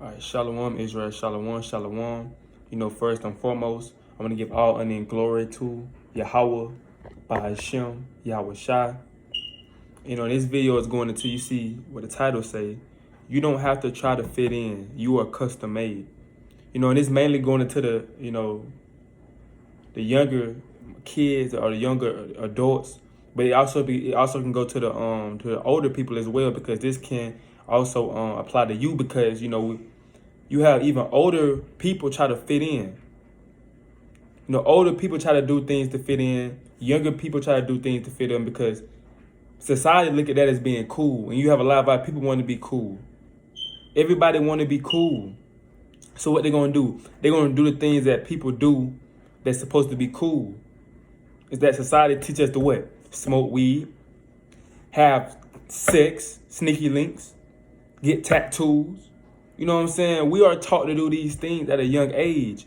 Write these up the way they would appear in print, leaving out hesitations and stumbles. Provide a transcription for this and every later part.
All right, Shalom, Israel, Shalom, Shalom. First and foremost, I want to give all honor and glory to Yahweh, Bahashem, Yahweh Shai. This video is going into, you see what the title say, you don't have to try to fit in. You are custom made. And it's mainly going into the younger kids or the younger adults, but it also can go to the older people as well, because this can also apply to you, because you have even older people try to fit in. Older people try to do things to fit in. Younger people try to do things to fit in, because society look at that as being cool. And you have a lot of people want to be cool. Everybody want to be cool. So what they're going to do? They're going to do the things that people do that's supposed to be cool. Is that society teaches us to what? Smoke weed, have sex, sneaky links, get tattoos. You know what I'm saying? We are taught to do these things at a young age.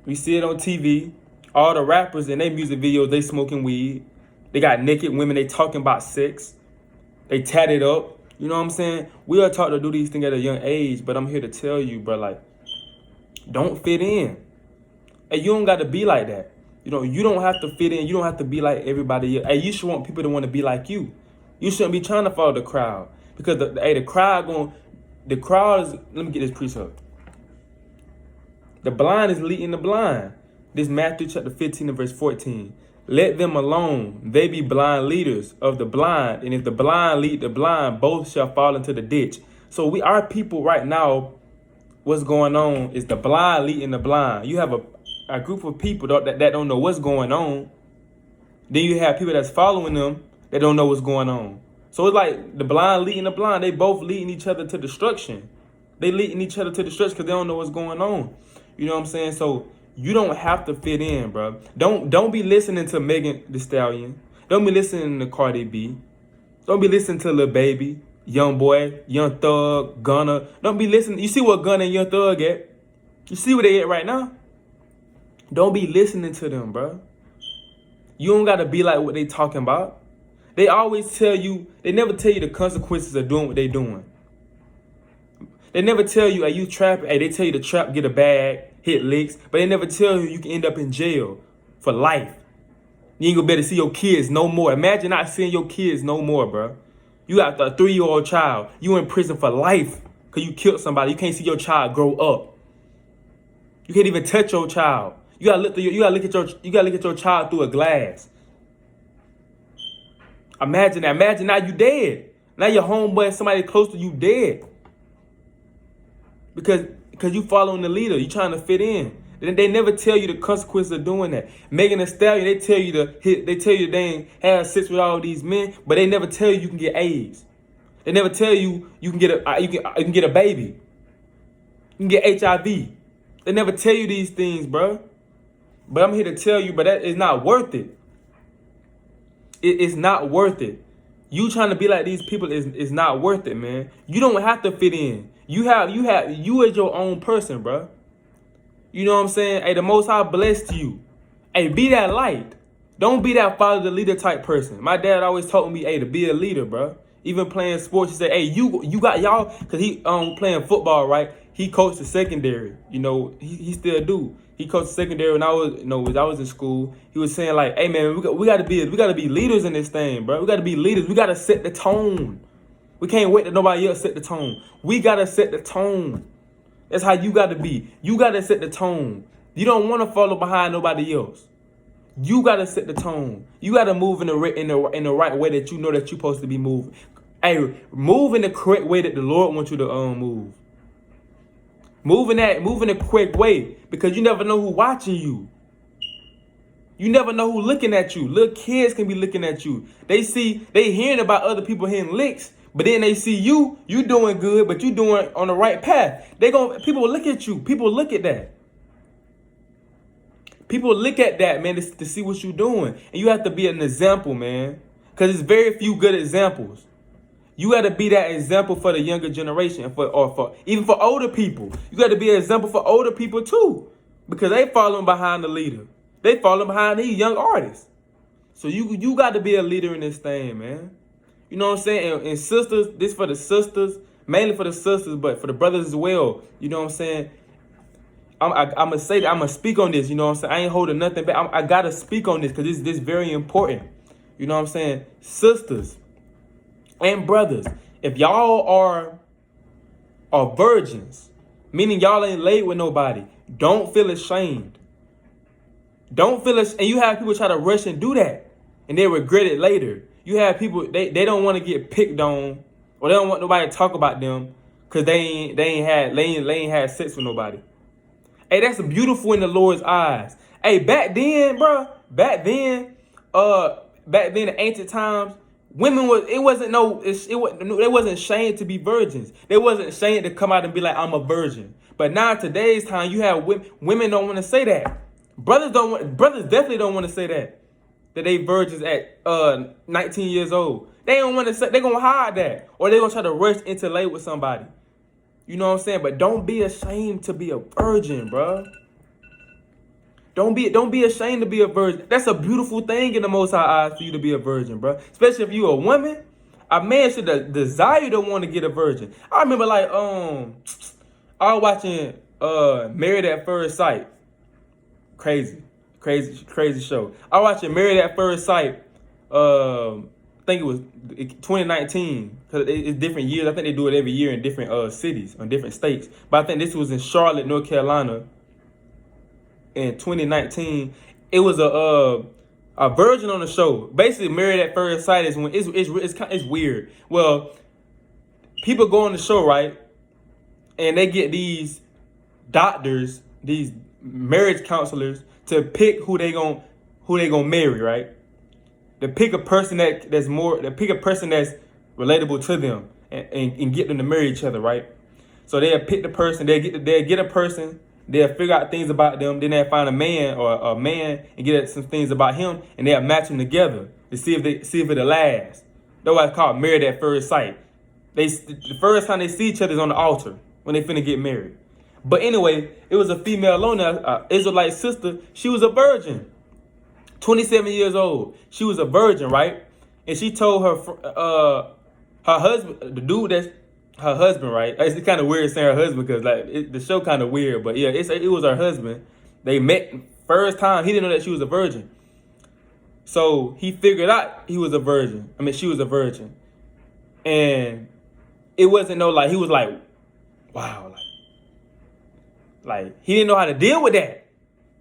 We see it on TV. All the rappers in their music videos, they smoking weed. They got naked women, they talking about sex. They tatted up. You know what I'm saying? We are taught to do these things at a young age, but I'm here to tell you, bro, don't fit in. And you don't got to be like that. You don't have to fit in. You don't have to be like everybody else. Hey, you should want people to want to be like you. You shouldn't be trying to follow the crowd, because the crowd is, let me get this precept. The blind is leading the blind. This Matthew chapter 15 and verse 14. Let them alone. They be blind leaders of the blind. And if the blind lead the blind, both shall fall into the ditch. So our people right now, what's going on is the blind leading the blind. You have a group of people that don't know what's going on. Then you have people that's following them that don't know what's going on. So it's like the blind leading the blind. They both leading each other to destruction. They leading each other to destruction because they don't know what's going on. You know what I'm saying? So you don't have to fit in, bro. Don't be listening to Megan Thee Stallion. Don't be listening to Cardi B. Don't be listening to Lil Baby, Young Boy, Young Thug, Gunna. Don't be listening. You see what Gunna and Young Thug at? You see where they at right now? Don't be listening to them, bro. You don't got to be like what they talking about. They always tell you, they never tell you the consequences of doing what they doing. They never tell you, hey, you trapping. Hey, they tell you to trap, get a bag, hit licks, but they never tell you can end up in jail for life. You ain't gonna be able to see your kids no more. Imagine not seeing your kids no more, bro. You got a 3-year-old child. You in prison for life because you killed somebody. You can't see your child grow up. You can't even touch your child. You gotta look at your child through a glass. Imagine that. Imagine now you dead. Now your homeboy, somebody close to you, dead. Because you following the leader. You trying to fit in. They never tell you the consequences of doing that. Megan Thee Stallion, they tell you they ain't have sex with all these men, but they never tell you can get AIDS. They never tell you can get a baby. You can get HIV. They never tell you these things, bro. But I'm here to tell you, but that is not worth it. It's not worth it. You trying to be like these people is not worth it, man. You don't have to fit in. You as your own person, bro. You know what I'm saying? Hey, the Most High blessed you. Hey, be that light. Don't be that follow the leader type person. My dad always told me, hey, to be a leader, bro. Even playing sports, he said, hey, you got y'all, because he playing football, right? He coached the secondary. He still do. He coached the secondary when I was in school. He was saying like, hey man, we gotta be leaders in this thing, bro. We gotta be leaders. We gotta set the tone. We can't wait that nobody else set the tone. We gotta set the tone. That's how you gotta be. You gotta set the tone. You don't want to follow behind nobody else. You gotta set the tone. You gotta move in the right way that you know that you're supposed to be moving. Hey, move in the correct way that the Lord wants you to move. Move in the correct way, because you never know who watching you. You never know who looking at you. Little kids can be looking at you. They hearing about other people hitting licks, but then they see you doing good, but you doing on the right path. People will look at you. People look at that. People look at that, man, to see what you're doing. And you have to be an example, man, because there's very few good examples. You got to be that example for the younger generation, even for older people. You got to be an example for older people too, because they following behind the leader. They following behind these young artists. So you got to be a leader in this thing, man. You know what I'm saying? And sisters, this for the sisters, mainly for the sisters, but for the brothers as well. You know what I'm saying? I'm gonna say that, I'm gonna speak on this. You know what I'm saying? I ain't holding nothing back. I gotta speak on this because this very important. You know what I'm saying? Sisters and brothers, if y'all are virgins, meaning y'all ain't laid with nobody, don't feel ashamed. Don't feel ashamed. And you have people try to rush and do that, and they regret it later. You have people, they don't want to get picked on, or they don't want nobody to talk about them because they ain't had sex with nobody. Hey, that's beautiful in the Lord's eyes. Hey, back then, bro, back then in ancient times, women they wasn't ashamed to be virgins. They wasn't ashamed to come out and be like, I'm a virgin. But now in today's time, you have women don't want to say that. Brothers definitely don't want to say that they virgins at 19 years old. They don't want to say, they're gonna hide that, or they're gonna try to rush into lay with somebody. You know what I'm saying? But don't be ashamed to be a virgin, bro. Don't be ashamed to be a virgin. That's a beautiful thing in the Most High eyes for you to be a virgin, bro. Especially if you a woman. A man should desire to want to get a virgin. I remember I was watching Married at First Sight. Crazy show. I was watching Married at First Sight. I think it was 2019 because it's different years. I think they do it every year in different cities or different states. But I think this was in Charlotte, North Carolina, in 2019. It was a version on the show. Basically, Married at First Sight is when it's weird. Well, people go on the show, right, and they get these doctors, these marriage counselors, to pick who they gonna marry, right? To pick a person that's relatable to them and get them to marry each other, right? So they'll pick the person, they'll get a person, they'll figure out things about them, then they'll find a man and get some things about him, and they'll match them together to see if it'll last. That's why it's called Married at First Sight. The first time they see each other is on the altar when they finna get married. But anyway, it was a female alone, Israelite sister. She was a virgin. 27 years old. She was a virgin, right? And she told her husband, the dude that's her husband, right? It's kind of weird saying her husband because the show kind of weird, but yeah, it was her husband. They met first time. He didn't know that she was a virgin, so he figured out she was a virgin, and it wasn't he was like, wow, like he didn't know how to deal with that.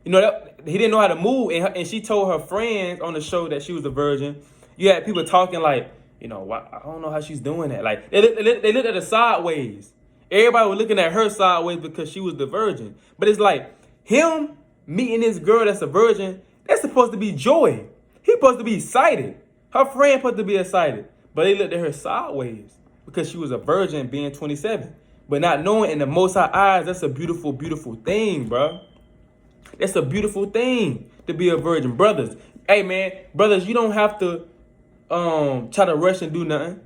You know that. He didn't know how to move, and she told her friends on the show that she was a virgin. You had people talking like, I don't know how she's doing that. Like they looked at her sideways. Everybody was looking at her sideways because she was the virgin. But it's like him meeting this girl that's a virgin. That's supposed to be joy. He's supposed to be excited. Her friend supposed to be excited, but they looked at her sideways because she was a virgin, being 27. But not knowing in the Most High eyes, that's a beautiful, beautiful thing, bro. That's a beautiful thing to be a virgin. Brothers, hey man, brothers, you don't have to try to rush and do nothing.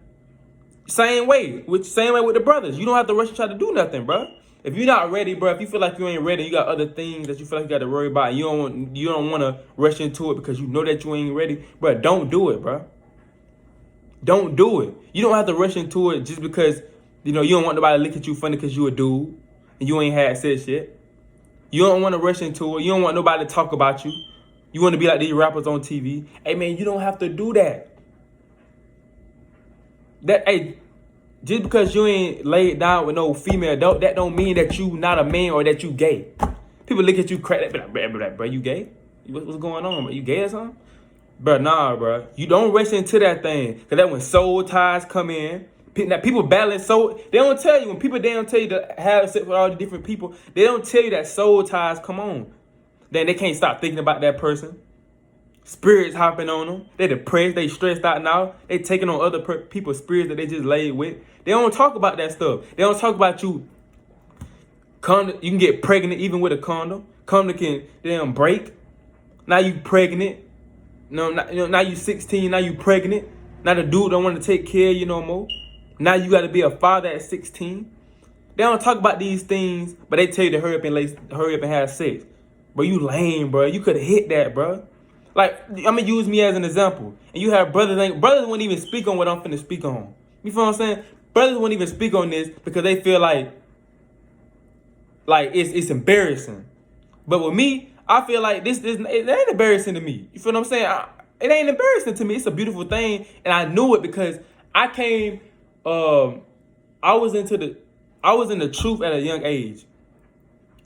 Same way with the brothers. You don't have to rush and try to do nothing, bro. If you're not ready, bro, if you feel like you ain't ready, you got other things that you feel like you got to worry about, and you don't want to rush into it because you know that you ain't ready, bro, don't do it, bro. Don't do it. You don't have to rush into it just because, you don't want nobody to look at you funny because you a dude and you ain't had sex yet. You don't want to rush into it. You don't want nobody to talk about you. You want to be like these rappers on TV. Hey, man, you don't have to do that. Just because you ain't laid down with no female, that don't mean that you not a man or that you gay. People look at you crazy, bro, you gay? What's going on, bro? You gay or something? Bro, nah, bro. You don't rush into that thing. Because that's when soul ties come in. Now, people battling soul. They don't tell you. When people, they don't tell you to have sex with all the different people, they don't tell you that soul ties come on. Then they can't stop thinking about that person. Spirits hopping on them. They depressed. They stressed out now. They taking on other people's spirits that they just laid with. They don't talk about that stuff. They don't talk about you. You can get pregnant even with a condom. Condom can break. Now you pregnant. Now you 16. Now you pregnant. Now the dude don't want to take care of you no more. Now you got to be a father at 16. They don't talk about these things, but they tell you to hurry up and have sex. Bro, you lame, bro. You could have hit that, bro. Like, I'm going to use me as an example. And you have brothers wouldn't even speak on what I'm finna speak on. You feel what I'm saying? brothers won't even speak on this because they feel like it's embarrassing. But with me, I feel like this it ain't embarrassing to me. You feel what I'm saying? It ain't embarrassing to me. It's a beautiful thing, and I knew it because I came. I was in the truth at a young age.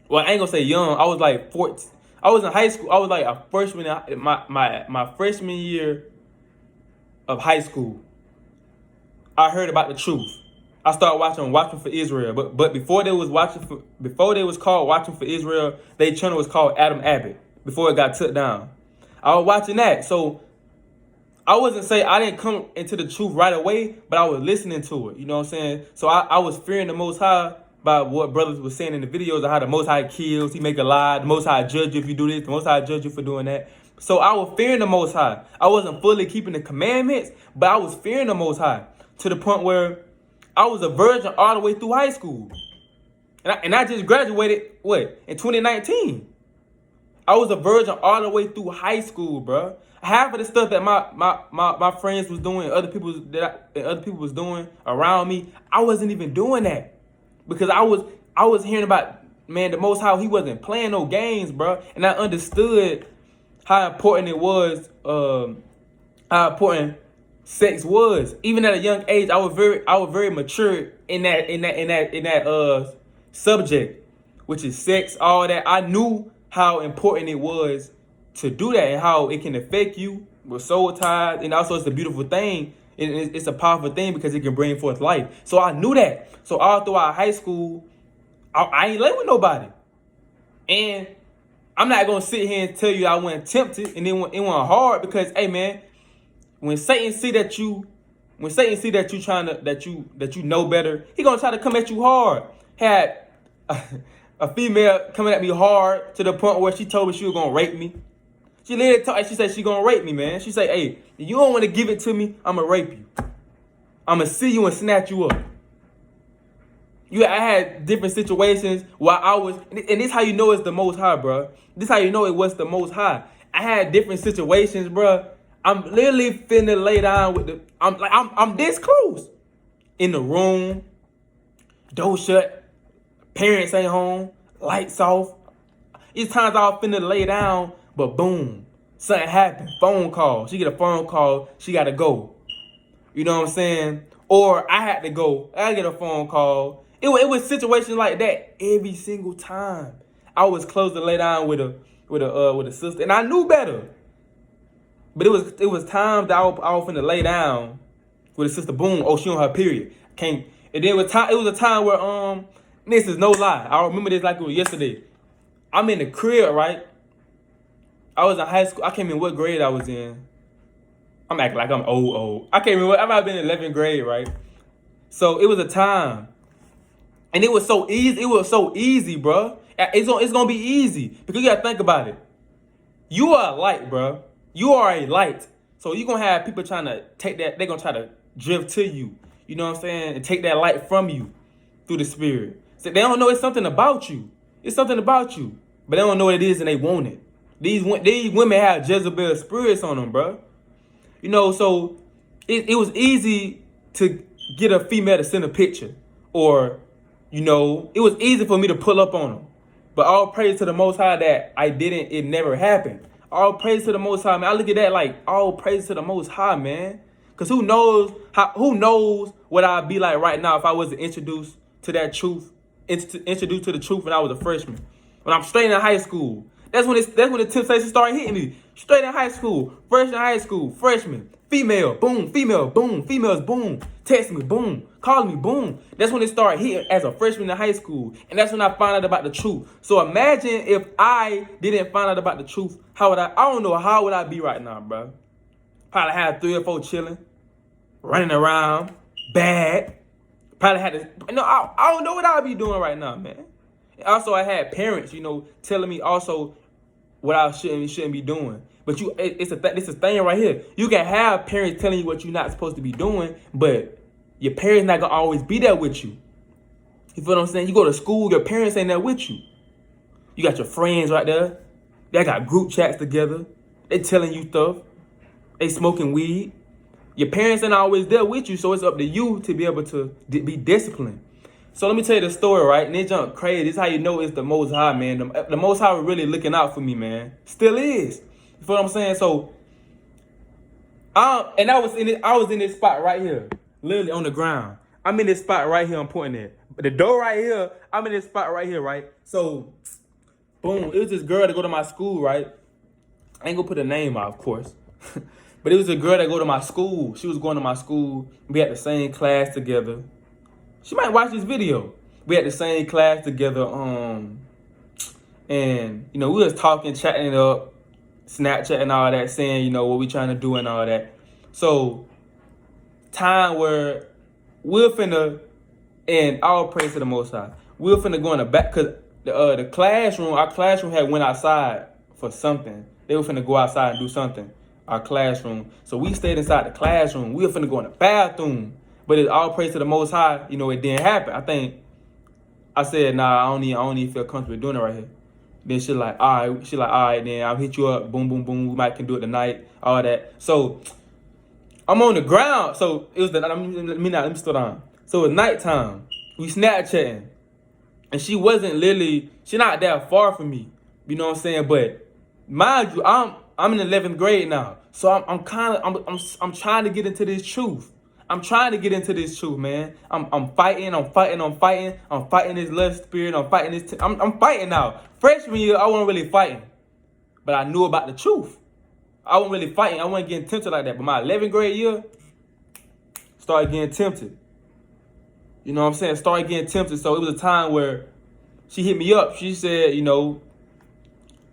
Well, I ain't gonna say young. I was like 14. I was in high school. I was like a freshman in my freshman year of high school. I heard about the truth. I started watching for Israel. But before they was called Watching for Israel, their channel was called Adam Abbott before it got took down. I was watching that. So I wasn't saying I didn't come into the truth right away, but I was listening to it. You know what I'm saying? So I was fearing the Most High by what brothers was saying in the videos of how the Most High kills, he make a lie, the Most High judge you if you do this, the Most High judge you for doing that. So I was fearing the Most High. I wasn't fully keeping the commandments, but I was fearing the Most High to the point where I was a virgin all the way through high school. And I just graduated, in 2019. I was a virgin all the way through high school, bro. Half of the stuff that my friends was doing, other people was doing around me, I wasn't even doing that. Because I was hearing about, man, the Most High, he wasn't playing no games, bro. And I understood how important it was, how important sex was. Even at a young age, I was very mature in that subject, which is sex, all that. I knew how important it was to do that and how it can affect you with soul ties, and also it's a beautiful thing. It's a powerful thing because it can bring forth life. So I knew that. So all throughout high school, I ain't lay with nobody, and I'm not gonna sit here and tell you I wasn't tempted and it went hard because, hey man, when Satan see that you trying to that you know better, he gonna try to come at you hard. Had a female coming at me hard to the point where she told me she was gonna rape me. She literally talk, she said she gonna rape me, man. She said, hey, if you don't want to give it to me, I'ma rape you. I'ma see you and snatch you up. I had different situations while I was, and this how you know it's the Most High, bro. This how you know it was the Most High. I had different situations, bro. I'm literally finna lay down with I'm this close. In the room, door shut, parents ain't home, lights off. It's times I was finna lay down, but boom, something happened. Phone call. She get a phone call, she gotta go. You know what I'm saying? Or I had to go. I get a phone call. It was situations like that every single time. I was close to lay down with a sister, and I knew better. But it was times that I was finna lay down with a sister. Boom, oh, she on her period. And then it was a time where this is no lie. I remember this like it was yesterday. I'm in the crib, right? I was in high school. I can't remember what grade I was in. I'm acting like I'm old. I can't remember. I might have been in 11th grade, right? So it was a time. And it was so easy. It was so easy, bro. It's gonna be easy. Because you gotta think about it. You are a light, bro. You are a light. So you're gonna have people trying to take that, they're gonna try to drift to you. You know what I'm saying? And take that light from you through the spirit. So they don't know it's something about you. It's something about you. But they don't know what it is and they want it. These women have Jezebel spirits on them, bro. You know, so it was easy to get a female to send a picture. Or, you know, it was easy for me to pull up on them. But all praise to the Most High that it never happened. All praise to the Most High, man. I look at that like all praise to the Most High, man. Because who knows what I'd be like right now if I wasn't introduced to that truth, introduced to the truth when I was a freshman. When I'm straight in high school. That's when the temptation started hitting me. Straight in high school, freshman, female, boom, females, boom, text me, boom, calling me, boom. That's when it started hitting as a freshman in high school. And that's when I found out about the truth. So imagine if I didn't find out about the truth, I don't know, how would I be right now, bro? Probably had 3 or 4 chilling, running around, bad. Probably had to, I don't know what I'd be doing right now, man. Also, I had parents, telling me also what I shouldn't be doing. But it's a thing right here. You can have parents telling you what you're not supposed to be doing, but your parents not gonna always be there with you. You feel what I'm saying? You go to school, your parents ain't there with you. You got your friends right there. They got group chats together. They telling you stuff. They smoking weed. Your parents ain't always there with you, so it's up to you to be able to be disciplined. So let me tell you the story, right? And it jump crazy. This is how you know it's the Most High, man. The Most High was really looking out for me, man. Still is. You feel what I'm saying? So, and I was in this spot right here, literally on the ground. I'm in this spot right here. I'm pointing at. But the door right here. I'm in this spot right here, right? So, boom. It was this girl that go to my school, right? I ain't gonna put a name out, of course. But it was a girl that go to my school. She was going to my school. We had the same class together. She might watch this video. We had the same class together. And we was talking, chatting it up, Snapchatting all that, saying what we trying to do and all that. So time where we're finna, and all praise to the Most High. We're finna go in the back because the classroom, our classroom had went outside for something. They were finna go outside and do something. Our classroom. So we stayed inside the classroom. We were finna go in the bathroom. But it's all praise to the Most High. It didn't happen. I think I said, nah, I don't even feel comfortable doing it right here. Then she like, all right, then I'll hit you up. Boom, boom, boom. We might can do it tonight. All that. So I'm on the ground. So it was let me slow down. So it was nighttime. We Snapchatting. And she not that far from me. You know what I'm saying? But mind you, I'm in 11th grade now. So I'm trying to get into this truth. I'm trying to get into this truth, man. I'm fighting this lust spirit. I'm fighting this. I'm fighting now. Freshman year, I wasn't really fighting. But I knew about the truth. I wasn't really fighting. I wasn't getting tempted like that. But my 11th grade year, started getting tempted. You know what I'm saying? Started getting tempted. So it was a time where she hit me up. She said, can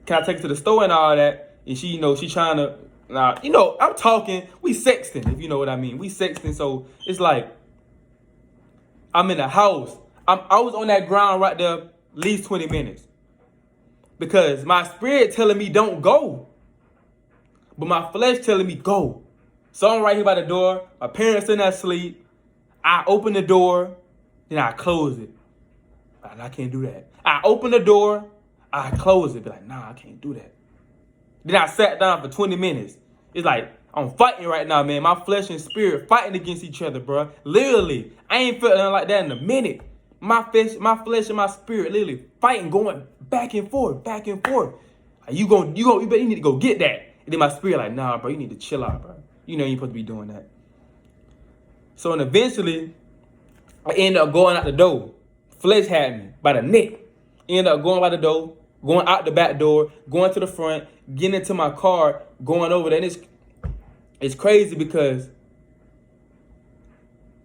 I take her to the store and all that? And she, she trying to, I'm talking, we sexting, if you know what I mean. We sexting, so it's like, I'm in the house. I was on that ground right there at least 20 minutes. Because my spirit telling me don't go. But my flesh telling me go. So I'm right here by the door. My parents in that sleep. I open the door, then I close it. I can't do that. I open the door, I close it. Be like, nah, I can't do that. Then I sat down for 20 minutes. It's like, I'm fighting right now, man. My flesh and spirit fighting against each other, bro. Literally. I ain't felt nothing like that in a minute. My flesh and my spirit literally fighting, going back and forth, back and forth. Like, you need to go get that. And then my spirit like, nah, bro, you need to chill out, bro. You ain't supposed to be doing that. So and eventually, I ended up going out the door. Flesh had me by the neck. Ended up going by the door, going out the back door, going to the front, getting into my car, going over there. And it's crazy because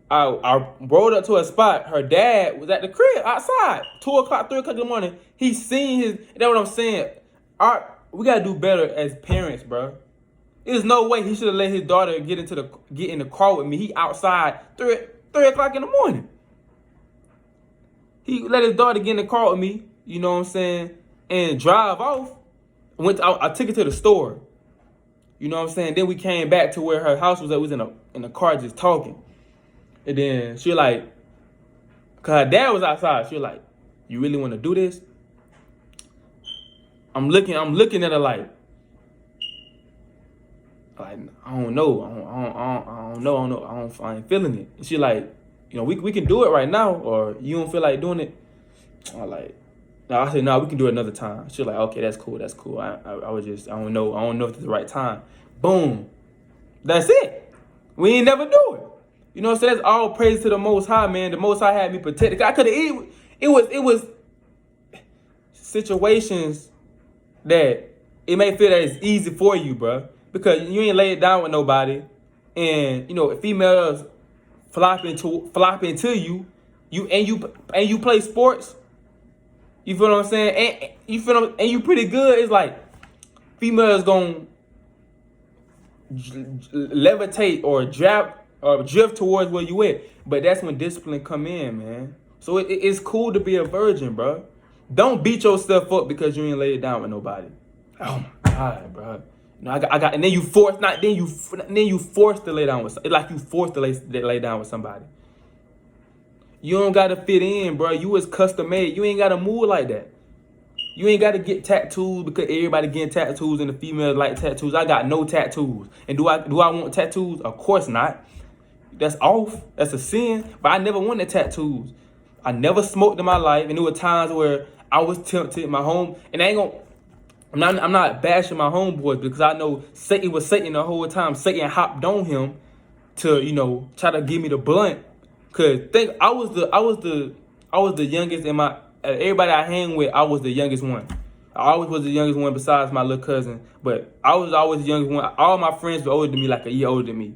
I rolled up to a spot. Her dad was at the crib outside, 2 o'clock, 3 o'clock in the morning. He seen his, that's what I'm saying. We got to do better as parents, bro. There's no way he should have let his daughter get in the car with me. He outside 3 o'clock in the morning. He let his daughter get in the car with me, you know what I'm saying, and drive off. I took her to the store. You know what I'm saying? Then we came back to where her house was at. We was in the car just talking. And then she like, cause her dad was outside. She was like, you really want to do this? I'm looking at her like I don't know. I ain't feeling it. And she like, we can do it right now, or you don't feel like doing it. I said, no, we can do it another time. She was like, okay, that's cool. I don't know if it's the right time. Boom. That's it. We ain't never do it. So that's all praise to the Most High, man. The Most High had me protected. I could have, it was situations that it may feel that it's easy for you, bro. Because you ain't laid down with nobody. And, females flopping to you. You play sports. You feel what I'm saying? And you pretty good. It's like females gonna levitate or drift towards where you at. But that's when discipline come in, man. So it's cool to be a virgin, bro. Don't beat yourself up because you ain't laid down with nobody. Oh my God, bro. And then you forced to lay down with. It's like you forced to lay down with somebody. You don't gotta fit in, bro. You was custom made. You ain't gotta move like that. You ain't got to get tattoos because everybody getting tattoos and the females like tattoos. I got no tattoos. And do I want tattoos? Of course not. That's off. That's a sin. But I never wanted tattoos. I never smoked in my life, and there were times where I was tempted. My home, and I ain't gonna. I'm not bashing my homeboys because I know Satan was Satan the whole time. Satan hopped on him to try to give me the blunt. Cause I was the youngest in my everybody I hang with. I was the youngest one. I always was the youngest one besides my little cousin. But I was always the youngest one. All my friends were older than me, like a year older than me.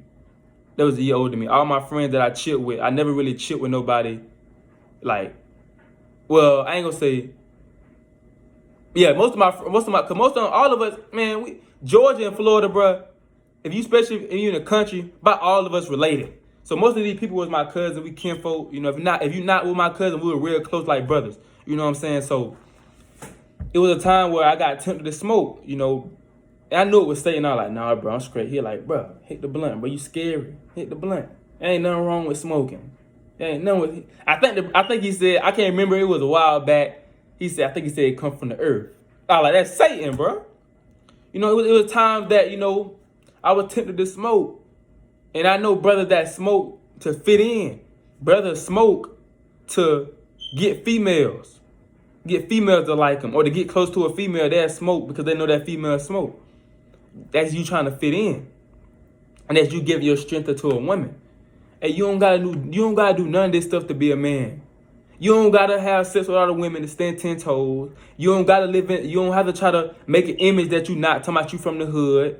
That was a year older than me. All my friends that I chilled with, I never really chilled with nobody. Like, well, I ain't gonna say. Yeah, most of all of us, man, Georgia and Florida, bruh. Especially if you in the country, about all of us related. So most of these people was my cousin. We kinfolk. If you're not with my cousin, we were real close like brothers. You know what I'm saying? So it was a time where I got tempted to smoke. And I knew it was Satan. I was like, nah, bro, I'm straight. He like, bro, hit the blunt, bro. You scary. Hit the blunt. There ain't nothing wrong with smoking. There ain't nothing with. I think he said. I can't remember. It was a while back. I think he said it come from the earth. I was like, that's Satan, bro. It was times that I was tempted to smoke. And I know brothers that smoke to fit in. Brothers smoke to get females. Get females to like them. Or to get close to a female, they'll smoke because they know that female smoke. That's you trying to fit in. And that's you give your strength to a woman. And you don't gotta do none of this stuff to be a man. You don't gotta have sex with other women to stand 10 toes. You don't have to try to make an image that you not, talking about you from the hood.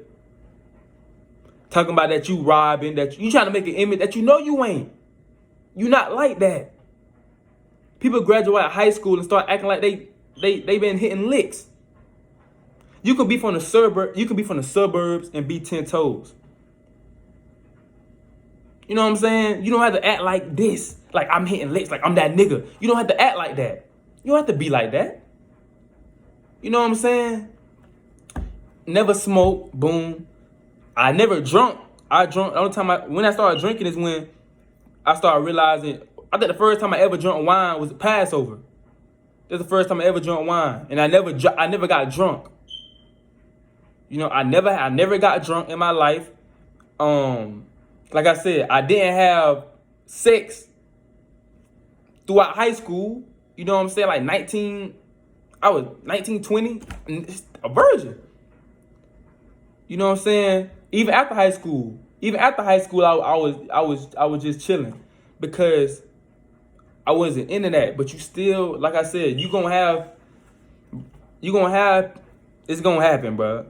Talking about that you robbing, that you trying to make an image that you ain't. You not like that. People graduate high school and start acting like they been hitting licks. You could be from the suburbs and be 10 toes. You know what I'm saying? You don't have to act like this. Like I'm hitting licks, like I'm that nigga. You don't have to act like that. You don't have to be like that. You know what I'm saying? Never smoke, boom. I never drunk. The only time when I started drinking is when I started realizing. I think the first time I ever drank wine was Passover. That's the first time I ever drank wine, and I never got drunk. I never got drunk in my life. Like I said, I didn't have sex throughout high school. You know what I'm saying? I was 19, 20, a virgin. You know what I'm saying? Even after high school, I was just chilling because I wasn't into that. But you still, like I said, it's gonna happen, bro.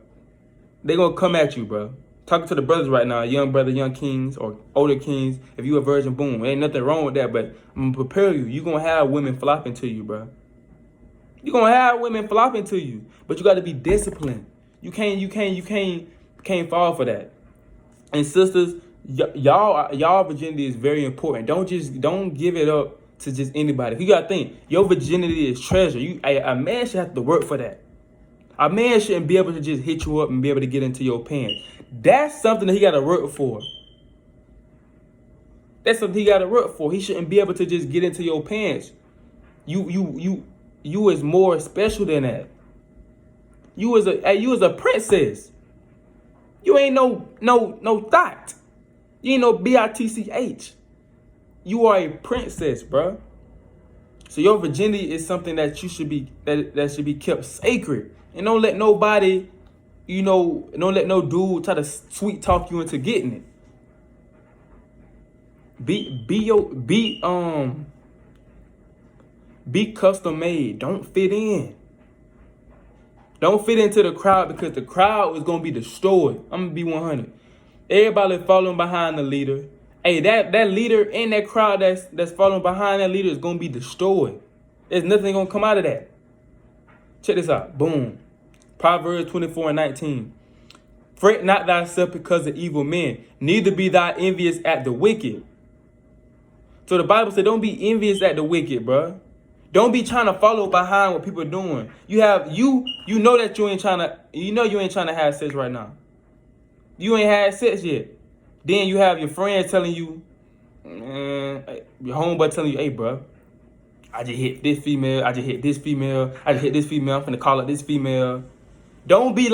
They gonna come at you, bro. Talking to the brothers right now, young brother, young kings or older kings. If you a virgin, boom, ain't nothing wrong with that. But I'm gonna prepare you. You gonna have women flopping to you, bro. You gonna have women flopping to you, but you got to be disciplined. You can't fall for that. And sisters, y'all virginity is very important. Don't give it up to just anybody. You gotta think your virginity is treasure. A man should have to work for that. A man shouldn't be able to just hit you up and be able to get into your pants. That's something that he gotta work for. That's something he gotta work for. He shouldn't be able to just get into your pants. You is more special than that. You is a princess. You ain't no thought. You ain't no bitch. You are a princess, bro. So your virginity is something that you should be that should be kept sacred. And don't let nobody, don't let no dude try to sweet talk you into getting it. Be custom made. Don't fit in. Don't fit into the crowd because the crowd is gonna be destroyed. I'm gonna be 100. Everybody following behind the leader. Hey, that leader in that crowd that's following behind that leader is gonna be destroyed. There's nothing gonna come out of that. Check this out. Boom. Proverbs 24:19. Fret not thyself because of evil men, neither be thou envious at the wicked. So the Bible said, don't be envious at the wicked, bro. Don't be trying to follow behind what people are doing. You know that you ain't trying to have sex right now. You ain't had sex yet. Then you have your friends telling you, your homeboy telling you, hey, bro, I just hit this female. I just hit this female. I just hit this female. I'm finna call up this female. Don't be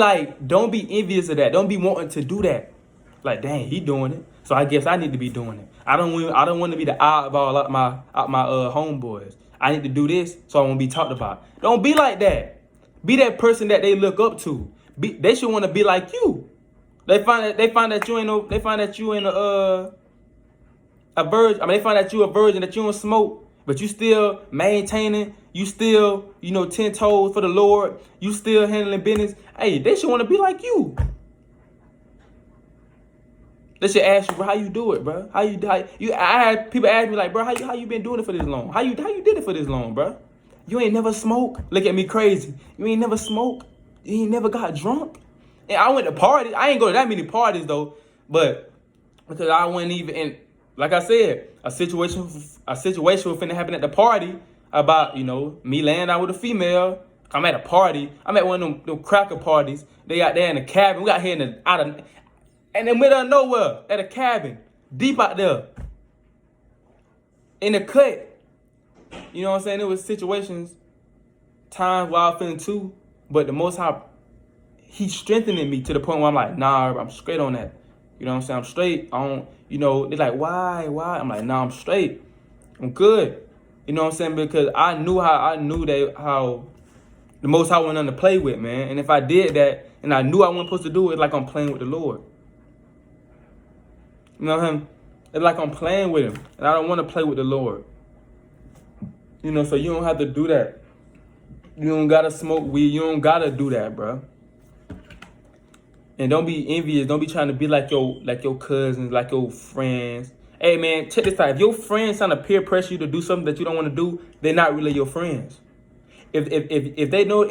envious of that. Don't be wanting to do that. Like, dang, he doing it. So I guess I need to be doing it. I don't want to be the oddball out my homeboys. I need to do this so I won't be talked about. Don't be like that. Be that person that they look up to. They should want to be like you. They find that you ain't a virgin. I mean, they find that you a virgin, that you don't smoke, but you still maintaining. You still, 10 toes for the Lord. You still handling business. Hey, they should want to be like you. They should ask you, bro, how you do it, bro? I had people ask me like, bro, how you been doing it for this long? How you did it for this long, bro? You ain't never smoke. Look at me crazy. You ain't never smoke. You ain't never got drunk. And I went to parties. I ain't go to that many parties though, but because I wasn't even in. Like I said, a situation was finna happen at the party about me laying down with a female. I'm at a party. I'm at one of them cracker parties. They out there in the cabin. We got here in the middle of nowhere at a cabin, deep out there, in the cut. You know what I'm saying? It was situations, times where I was feeling too, but the Most High, He strengthening me to the point where I'm like, nah, I'm straight on that. You know what I'm saying? I'm straight. I don't, they're like, why? I'm like, nah, I'm straight. I'm good. You know what I'm saying? Because I knew how the Most High went on to play with, man. And if I did that and I knew I wasn't supposed to do it, like I'm playing with the Lord. You know what I'm saying? It's like I'm playing with Him. And I don't want to play with the Lord. So you don't have to do that. You don't got to smoke weed. You don't got to do that, bro. And don't be envious. Don't be trying to be like your cousins, like your friends. Hey, man, check this out. If your friends trying to peer pressure you to do something that you don't want to do, they're not really your friends. If they know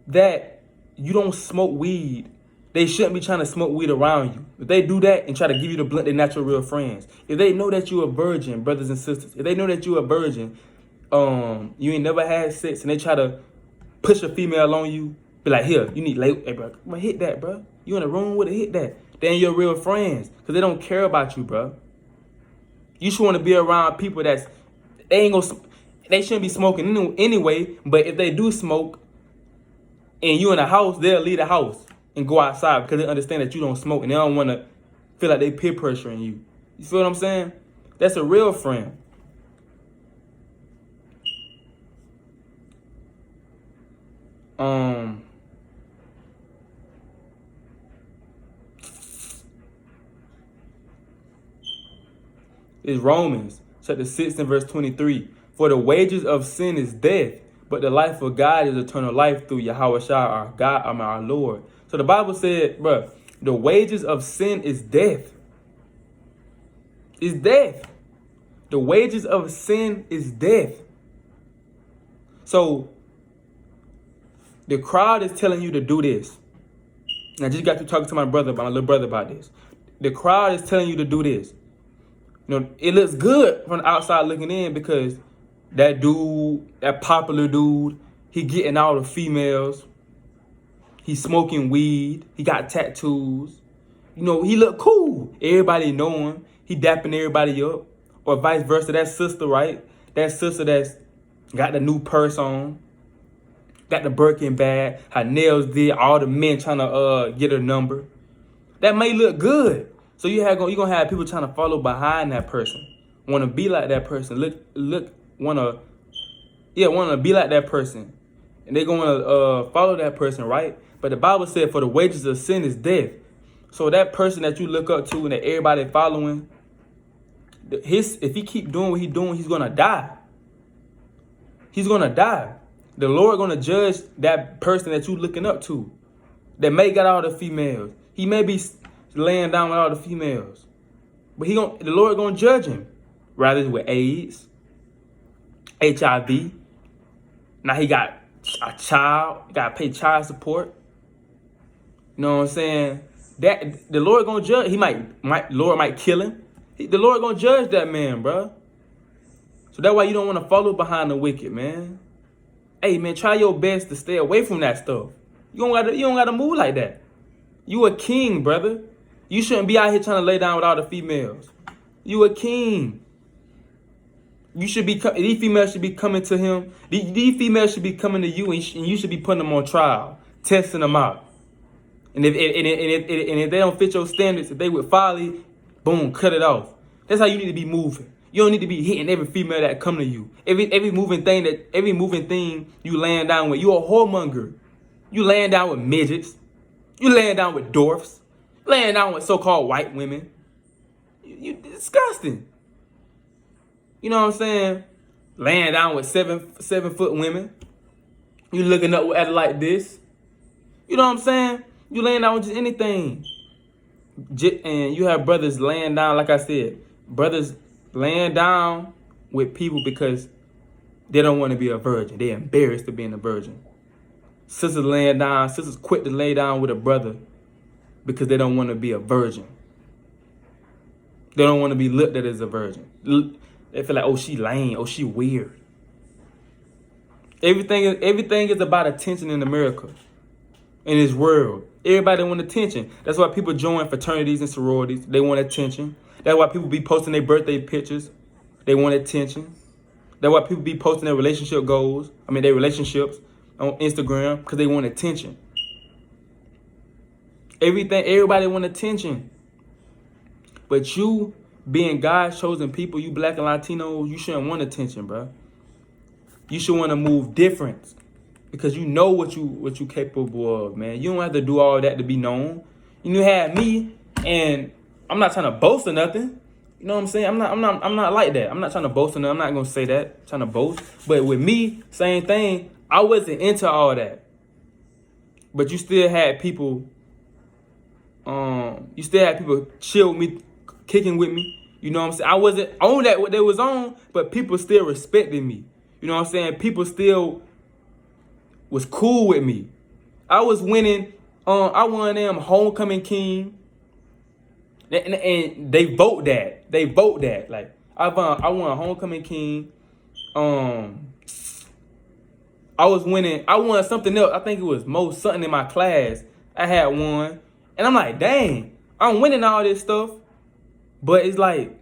that you don't smoke weed, they shouldn't be trying to smoke weed around you. If they do that and try to give you the blunt, they're not your real friends. If they know that you're a virgin, brothers and sisters, if they know that you're a virgin, you ain't never had sex, and they try to push a female on you, be like, here, you need late. Hey, bro, come on, hit that, bro. You in the room with it, hit that. They ain't your real friends, because they don't care about you, bro. You should want to be around people they shouldn't be smoking anyway, but if they do smoke, and you in the house, they'll leave the house and go outside because they understand that you don't smoke, and they don't want to feel like they peer pressuring you. You feel what I'm saying? That's a real friend. It's Romans chapter 6 and verse 23. For the wages of sin is death, but the life of God is eternal life through Yahushua our Lord. So the Bible said, bro, the wages of sin is death. It's death. The wages of sin is death. So the crowd is telling you to do this. And I just got to talking to my little brother about this. The crowd is telling you to do this. It looks good from the outside looking in because that popular dude, he getting all the females. He's smoking weed. He got tattoos. He look cool. Everybody know him. He dapping everybody up. Or vice versa, that sister, right? That sister that's got the new purse on. Got the Birkin bag. Her nails did. All the men trying to get her number. That may look good. So you're gonna have people trying to follow behind that person, want to be like that person, want to be like that person, and they're gonna follow that person, right? But the Bible said, for the wages of sin is death. So that person that you look up to and that everybody following, if he keep doing what he's doing, he's gonna die. He's gonna die. The Lord gonna judge that person that you looking up to, that may got all the females. He may be laying down with all the females, but the Lord gonna judge him, rather with AIDS, HIV. Now he got a child, he gotta pay child support. You know what I'm saying? That the Lord gonna judge. Lord might kill him. The Lord gonna judge that man, bro. So that's why you don't want to follow behind the wicked, man. Hey, man, try your best to stay away from that stuff. You don't gotta move like that. You a king, brother. You shouldn't be out here trying to lay down with all the females. You a king. You should be these females should be coming to him. These females should be coming to you, and you should be putting them on trial, testing them out. And if they don't fit your standards, if they with folly, boom, cut it off. That's how you need to be moving. You don't need to be hitting every female that come to you. Every moving thing you laying down with. You a whoremonger. You laying down with midgets. You laying down with dwarfs. Laying down with so-called white women. You disgusting. You know what I'm saying? Laying down with 7-foot women. You looking up at it like this. You know what I'm saying? You laying down with just anything. And you have brothers laying down, like I said, brothers laying down with people because they don't want to be a virgin. They're embarrassed of being a virgin. Sisters quit to lay down with a brother because they don't want to be a virgin. They don't want to be looked at as a virgin. They feel like, oh, she lame, oh, she weird. Everything is about attention in America, in this world. Everybody want attention. That's why people join fraternities and sororities. They want attention. That's why people be posting their birthday pictures. They want attention. That's why people be posting their relationship goals. Their relationships on Instagram because they want attention. Everybody want attention. But you, being God's chosen people, you black and Latinos, you shouldn't want attention, bro. You should want to move different because you know what you capable of, man. You don't have to do all that to be known. You have me, and I'm not trying to boast or nothing. You know what I'm saying? I'm not like that. I'm not trying to boast or nothing. I'm not gonna say that. I'm trying to boast. But with me, same thing. I wasn't into all that. But you still had people. You still had people chill with me, kicking with me. You know what I'm saying? I wasn't on that what they was on, but people still respected me. You know what I'm saying? People still was cool with me. I was winning. I won them homecoming king. And they vote that. Like I won homecoming king. I was winning. I won something else. I think it was most something in my class. I had one, and I'm like, dang, I'm winning all this stuff, but it's like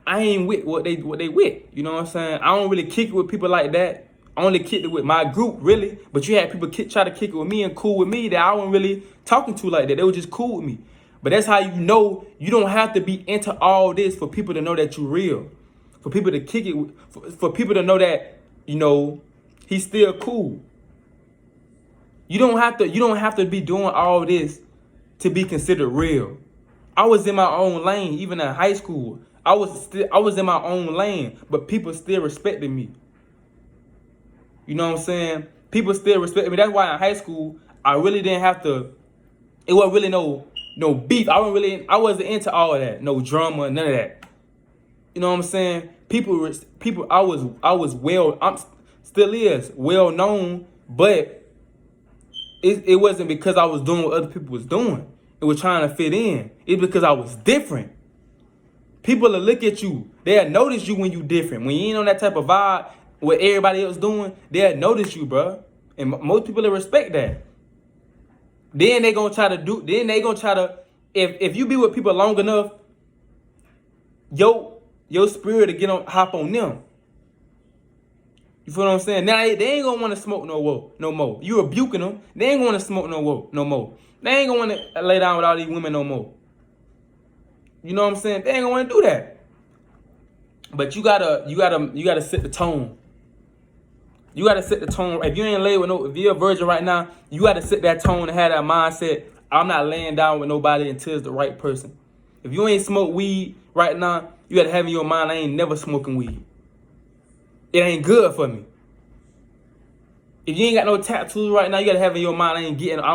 I ain't with what they with. You know what I'm saying? I don't really kick it with people like that. I only kicked it with my group, really. But you had people try to kick it with me and cool with me that I wasn't really talking to like that. They were just cool with me. But that's how you know you don't have to be into all this for people to know that you're real. For people to kick it, for people to know that, you know, he's still cool. You don't have to be doing all this to be considered real. I was in my own lane, even in high school. I was in my own lane, but people still respected me. You know what I'm saying? People still respected me. That's why in high school I really didn't have to. It wasn't really no beef. I wasn't into all of that. No drama, none of that. You know what I'm saying? People. I'm still is well known, but it wasn't because I was doing what other people was doing. It was trying to fit in. It's because I was different. People will look at you. They'll notice you when you different. When you ain't on that type of vibe, what everybody else doing, they'll notice you, bro. And most people will respect that. Then they gonna try to if you be with people long enough, your spirit to hop on them. You feel what I'm saying? Now they ain't gonna want to smoke no more. You rebuking them, they ain't gonna want to smoke no more. They ain't gonna want to lay down with all these women no more. You know what I'm saying? They ain't gonna want to do that. But you gotta set the tone. You gotta set the tone. If you ain't laid with if you're a virgin right now, you gotta set that tone and have that mindset. I'm not laying down with nobody until it's the right person. If you ain't smoke weed right now, you gotta have in your mind, I ain't never smoking weed. It ain't good for me. If you ain't got no tattoos right now, you gotta have in your mind, I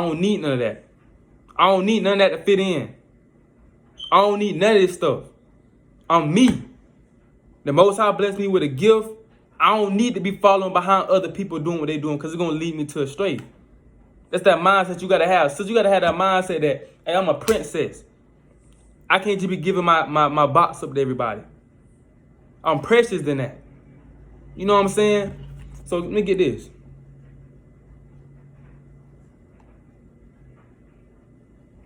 don't need none of that. I don't need none of that to fit in. I don't need none of this stuff. I'm me. The Most High blessed me with a gift. I don't need to be following behind other people doing what they doing because it's going to lead me to a stray. That's that mindset you got to have. So you got to have that mindset that, hey, I'm a princess. I can't just be giving my box up to everybody. I'm precious than that. You know what I'm saying? So let me get this.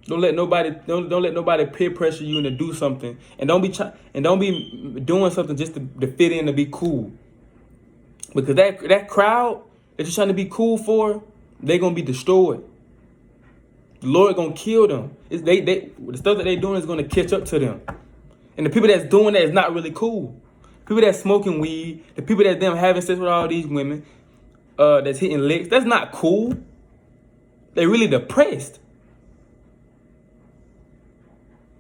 Don't let nobody peer pressure you into do something, and don't be doing something just to fit in, to be cool. Because that crowd that you're trying to be cool for, they're gonna be destroyed. The Lord gonna kill them. The stuff that they doing is gonna catch up to them. And the people that's doing that is not really cool. People that's smoking weed, the people that's them having sex with all these women, that's hitting licks, that's not cool. They're really depressed.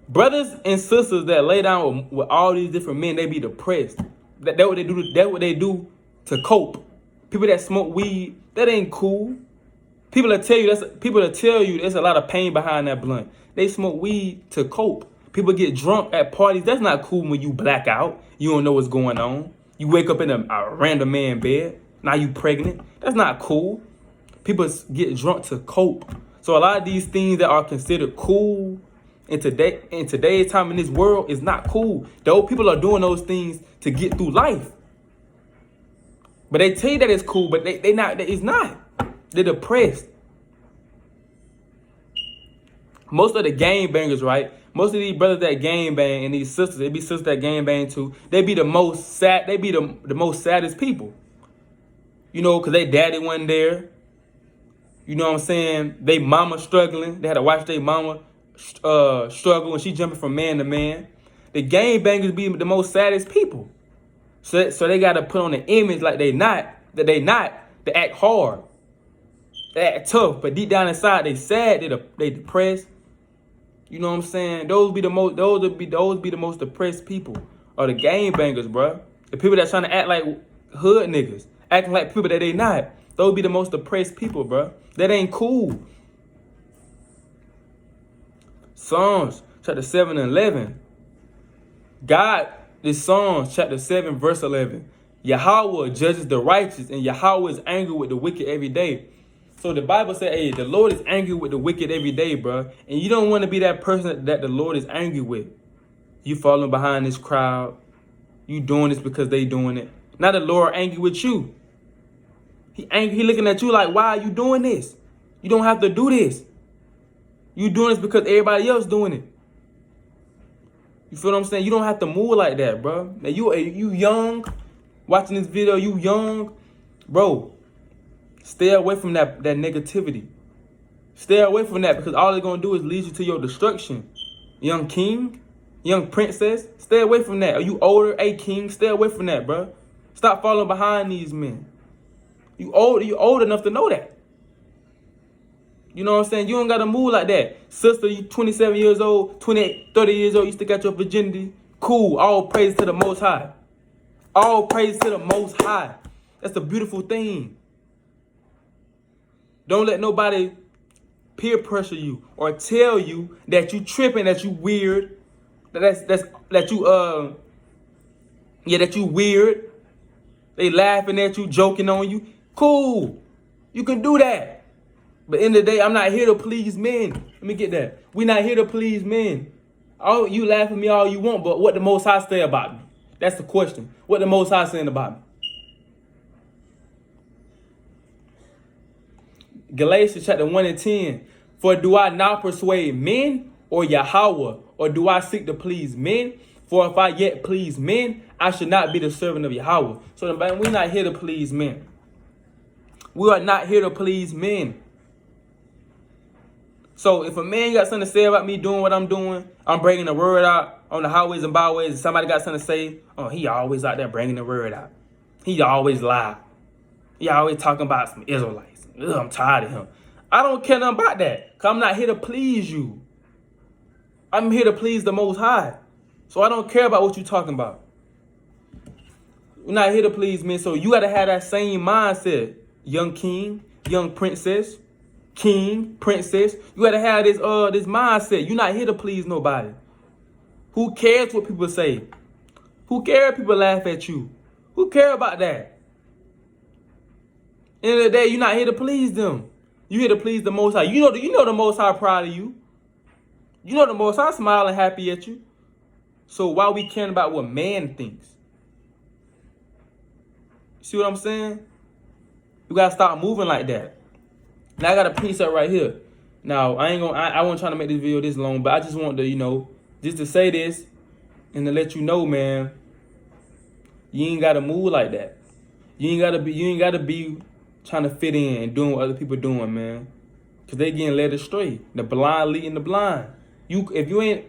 Brothers and sisters that lay down with all these different men, they be depressed. That's what they do. That's what they do to cope. People that smoke weed, that ain't cool. People that tell you there's a lot of pain behind that blunt. They smoke weed to cope. People get drunk at parties. That's not cool when you black out. You don't know what's going on. You wake up in a random man bed. Now you pregnant. That's not cool. People get drunk to cope. So a lot of these things that are considered cool in today's time in this world is not cool. Those people are doing those things to get through life. But they tell you that it's cool, but they not. It's not. They're depressed. Most of the gang bangers, right? Most of these brothers that gang bang and these sisters, they be sisters that gang bang too. They be the most sad. They be the most saddest people. You know, cause they daddy wasn't there. You know what I'm saying? They mama struggling. They had to watch their mama struggle when she jumping from man to man. The gang bangers be the most saddest people. So they gotta put on an image like they not. They act hard. They act tough, but deep down inside they sad. They depressed. You know what I'm saying? Those be the most depressed people. Are the gang bangers, bro. The people that trying to act like hood niggas, acting like people that they not. Those be the most depressed people, bro. That ain't cool. Psalms chapter 7 and 11. This Psalms chapter 7 verse 11. Yahweh judges the righteous, and Yahweh is angry with the wicked every day. So the Bible said, hey, the Lord is angry with the wicked every day, bro. And you don't want to be that person that the Lord is angry with. You falling behind this crowd. You doing this because they doing it. Now the Lord angry with you. He angry. He looking at you like, why are you doing this? You don't have to do this. You doing this because everybody else doing it. You feel what I'm saying? You don't have to move like that, bro. Now you young, watching this video, you young, bro. Stay away from that negativity. Stay away from that, because all it's gonna do is lead you to your destruction. Young king, young princess, stay away from that. Are you older, a king? Stay away from that, bro. Stop falling behind these men. You old enough to know that. You know what I'm saying? You don't gotta move like that. Sister, you 27 years old, 28, 30 years old, you still got your virginity. Cool. All praise to the Most High. All praise to the Most High. That's a beautiful thing. Don't let nobody peer pressure you or tell you that you tripping, that you weird, that you weird. They laughing at you, joking on you. Cool. You can do that. But in the day, I'm not here to please men. Let me get that. We're not here to please men. You laugh at me all you want, but what the Most High say about me? That's the question. What the Most High saying about me? Galatians chapter 1 and 10. For do I not persuade men or Yahweh? Or do I seek to please men? For if I yet please men, I should not be the servant of Yahweh. So we're not here to please men. We are not here to please men. So if a man got something to say about me doing what I'm doing, I'm bringing the word out on the highways and byways, and somebody got something to say, oh, he always out there bringing the word out. He always lie. He always talking about some Israelites. Ugh, I'm tired of him. I don't care nothing about that, because I'm not here to please you. I'm here to please the Most High. So I don't care about what you're talking about. We're not here to please men, so you got to have that same mindset, young king, young princess, king, princess. You got to have this mindset. You're not here to please nobody. Who cares what people say? Who cares if people laugh at you? Who cares about that? End of the day, you're not here to please them. You're here to please the Most High. You know the Most High proud of you. You know the Most High smiling happy at you. So why we caring about what man thinks? See what I'm saying? You gotta stop moving like that. Now I got a piece up right here. Now, I wasn't trying to make this video this long, but I just want to, just to say this and to let you know, man, you ain't gotta move like that. You ain't gotta be trying to fit in and doing what other people doing, man. Cause they getting led astray. The blind leading the blind. If you ain't,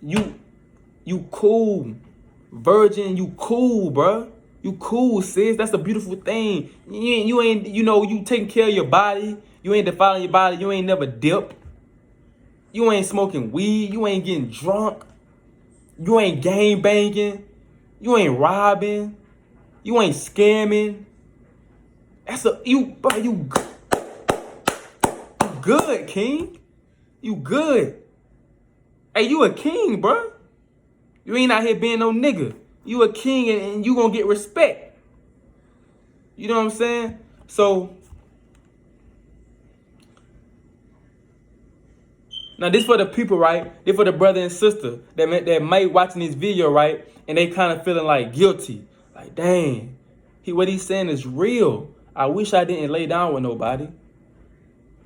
you cool. Virgin, you cool, bruh. You cool, sis. That's a beautiful thing. You ain't, you taking care of your body. You ain't defiling your body. You ain't never dipped. You ain't smoking weed. You ain't getting drunk. You ain't gang banging. You ain't robbing. You ain't scamming. You good, king. You good. Hey, you a king, bruh. You ain't out here being no nigga. You a king and you gonna get respect. You know what I'm saying? So, now this for the people, right? This for the brother and sister that might watching this video, right? And they kind of feeling like guilty. Like, dang, what he's saying is real. I wish I didn't lay down with nobody.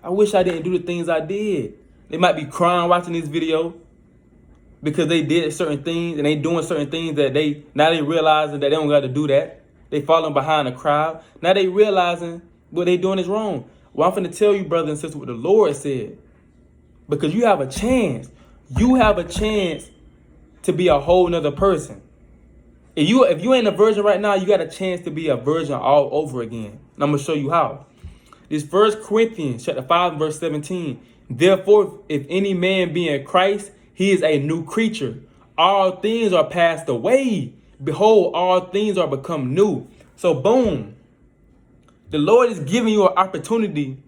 I wish I didn't do the things I did. They might be crying watching this video because they did certain things and they doing certain things that now they realizing that they don't got to do that. They falling behind the crowd. Now they realizing what they doing is wrong. Well, I'm finna tell you, brother and sister, what the Lord said. Because you have a chance. You have a chance to be a whole nother person. If you ain't a virgin right now, you got a chance to be a virgin all over again. And I'm gonna show you how. This 1 Corinthians chapter 5, verse 17. Therefore, if any man be in Christ, he is a new creature. All things are passed away. Behold, all things are become new. So boom. The Lord is giving you an opportunity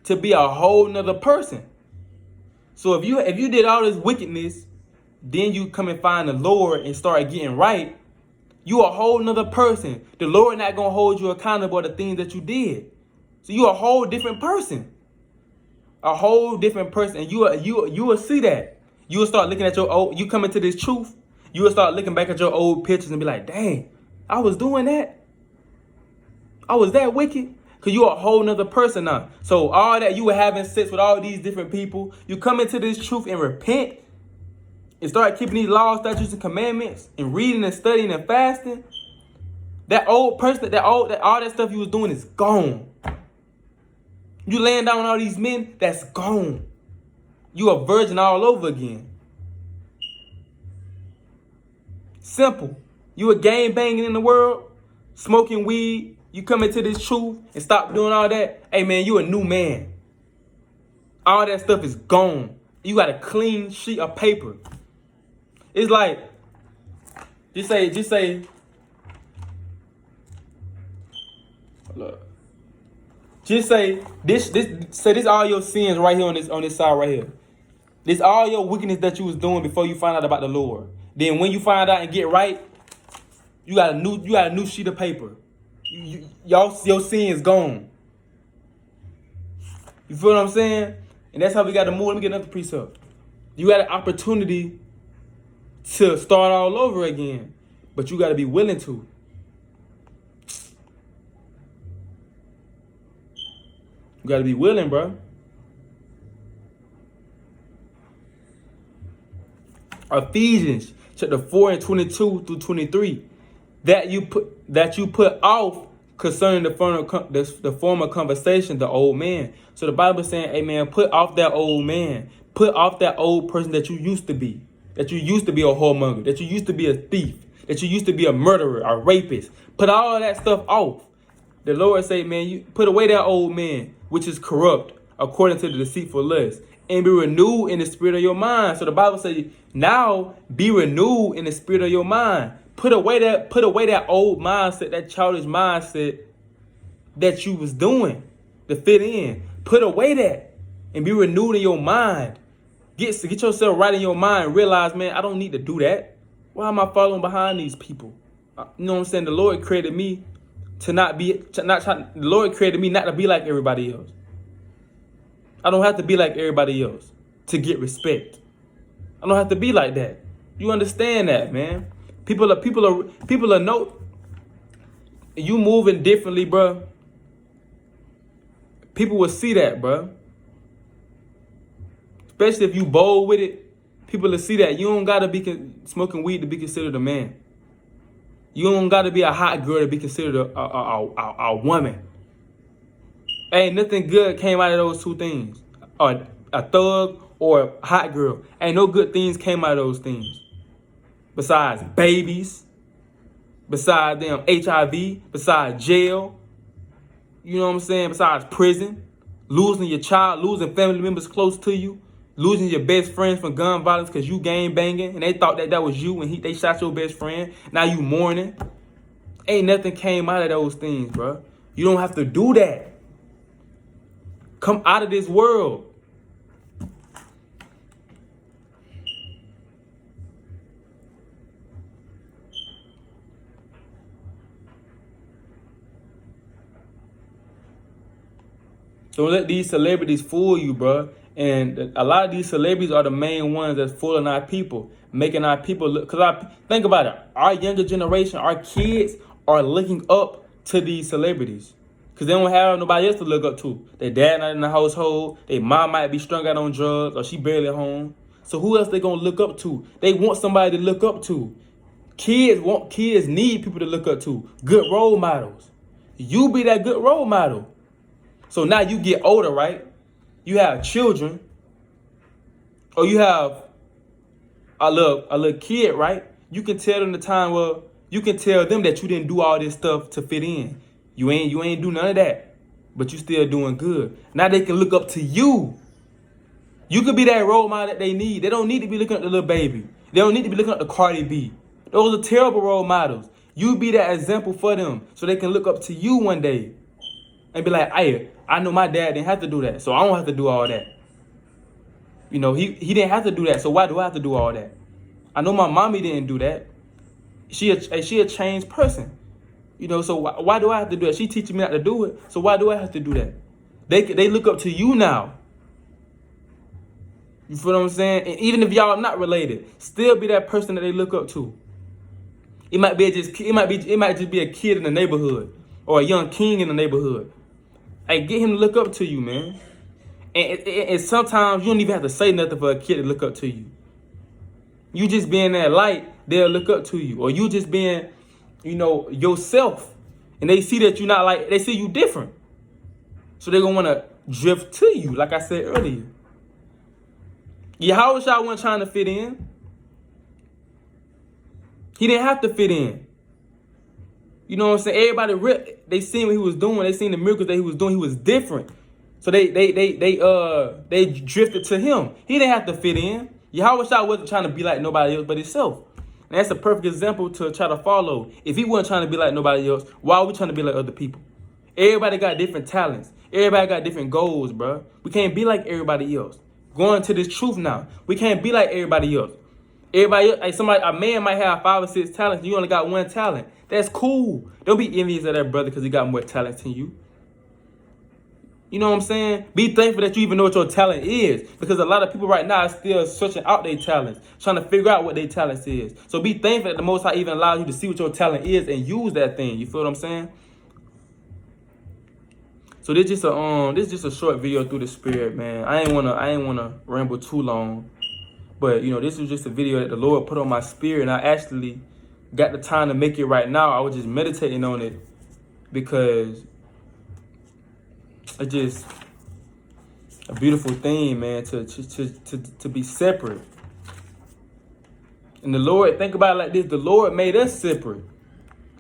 to be a whole nother person. So if you did all this wickedness, then you come and find the Lord and start getting right, you a whole nother person. The Lord not gonna hold you accountable for the things that you did. So you a whole different person. A whole different person. And you will see that. You will start looking at your old, you come into this truth, you will start looking back at your old pictures and be like, dang, I was doing that. I was that wicked. Because you're a whole nother person now. So all that you were having sex with all these different people, you come into this truth and repent and start keeping these laws, statutes, and commandments and reading and studying and fasting. That old person, all that stuff you was doing is gone. You laying down with all these men, that's gone. You a virgin all over again. Simple. You a gang banging in the world, smoking weed. You come into this truth and stop doing all that. Hey man, you a new man. All that stuff is gone. You got a clean sheet of paper. It's like, just say, look. Just say this all your sins right here on this side right here. This all your wickedness that you was doing before you find out about the Lord. Then when you find out and get right, you got a new sheet of paper. Your sins gone. You feel what I'm saying? And that's how we got to move. Let me get another precept. You got an opportunity to start all over again, but you got to be willing to. You got to be willing, bro. Ephesians chapter 4 and 22 through 23. That you put off concerning the former conversation, the old man. So the Bible is saying, amen, put off that old man. Put off that old person that you used to be. That you used to be a whoremonger. That you used to be a thief. That you used to be a murderer, a rapist. Put all of that stuff off. The Lord say, man, you put away that old man, which is corrupt, according to the deceitful lust, and be renewed in the spirit of your mind. So the Bible says, now be renewed in the spirit of your mind. Put away that old mindset, that childish mindset that you was doing to fit in. Put away that and be renewed in your mind. Get yourself right in your mind. Realize, man, I don't need to do that. Why am I following behind these people? You know what I'm saying? The Lord created me the Lord created me not to be like everybody else. I don't have to be like everybody else to get respect. I don't have to be like that. You understand that, man? People are know you moving differently, bro. People will see that, bro. Especially if you bold with it, people will see that. You don't gotta be smoking weed to be considered a man. You don't gotta be a hot girl to be considered a woman. Ain't nothing good came out of those two things. Or a thug or a hot girl. Ain't no good things came out of those things. Besides babies, besides them HIV, besides jail, you know what I'm saying? Besides prison, losing your child, losing family members close to you, losing your best friends from gun violence because you gang banging and they thought that was you and they shot your best friend. Now you mourning. Ain't nothing came out of those things, bro. You don't have to do that. Come out of this world. Don't let these celebrities fool you, bro. And a lot of these celebrities are the main ones that's fooling our people, making our people look. Because think about it. Our younger generation, our kids are looking up to these celebrities. Because they don't have nobody else to look up to. Their dad not in the household. Their mom might be strung out on drugs or she barely home. So who else they going to look up to? They want somebody to look up to. Kids need people to look up to. Good role models. You be that good role model. So now you get older, right? You have children, or you have a little kid, right? You can tell them you can tell them that you didn't do all this stuff to fit in. You ain't do none of that, but you still doing good. Now they can look up to you. You could be that role model that they need. They don't need to be looking at the little baby. They don't need to be looking at the Cardi B. Those are terrible role models. You be that example for them so they can look up to you one day and be like, hey, I know my dad didn't have to do that, so I don't have to do all that. You know, he didn't have to do that, so why do I have to do all that? I know my mommy didn't do that. She a changed person. You know, so why do I have to do that? She teaching me not to do it, so why do I have to do that? They look up to you now. You feel what I'm saying? And even if y'all not related, still be that person that they look up to. It might just be a kid in the neighborhood or a young king in the neighborhood. Hey, get him to look up to you, man. And sometimes you don't even have to say nothing for a kid to look up to you. You just being that light, they'll look up to you. Or you just being, yourself. And they see that you're not like, they see you different. So they're going to want to drift to you, like I said earlier. Yahushua wasn't trying to fit in. He didn't have to fit in. You know what I'm saying? Everybody, they seen what he was doing. They seen the miracles that he was doing. He was different. So they drifted to him. He didn't have to fit in. Yahushua wasn't trying to be like nobody else but himself. And that's a perfect example to try to follow. If he wasn't trying to be like nobody else, why are we trying to be like other people? Everybody got different talents. Everybody got different goals, bro. We can't be like everybody else. Going to this truth now. We can't be like everybody else. Everybody else, like a man might have 5 or 6 talents. You only got 1 talent. That's cool. Don't be envious of that brother because he got more talent than you. You know what I'm saying? Be thankful that you even know what your talent is. Because a lot of people right now are still searching out their talents, trying to figure out what their talent is. So be thankful that the Most High even allows you to see what your talent is and use that thing. You feel what I'm saying? So this just a short video through the spirit, man. I ain't wanna ramble too long. But this was just a video that the Lord put on my spirit, and I actually got the time to make it right now. I was just meditating on it because it's just a beautiful thing, man, to be separate. And the Lord, think about it like this, the Lord made us separate.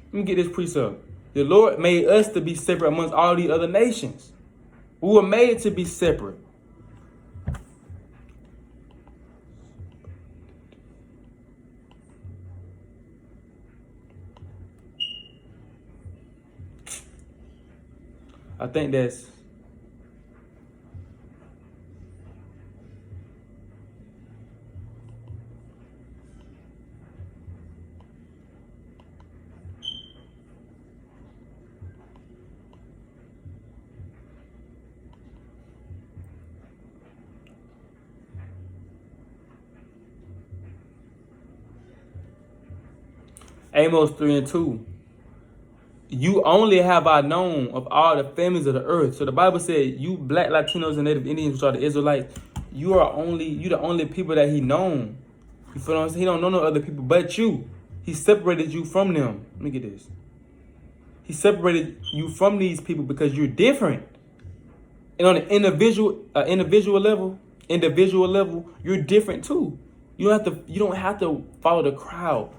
Let me get this precept. The Lord made us to be separate amongst all these other nations. We were made to be separate. I think that's Amos 3:2. You only have I known of all the families of the earth. So the Bible said, you black Latinos and Native Indians, which are the Israelites, you the only people that he known. You feel what I'm saying? He don't know no other people but you. He separated you from them. Let me get this. He separated you from these people because you're different. And on an individual level, you're different too. You don't have to follow the crowd.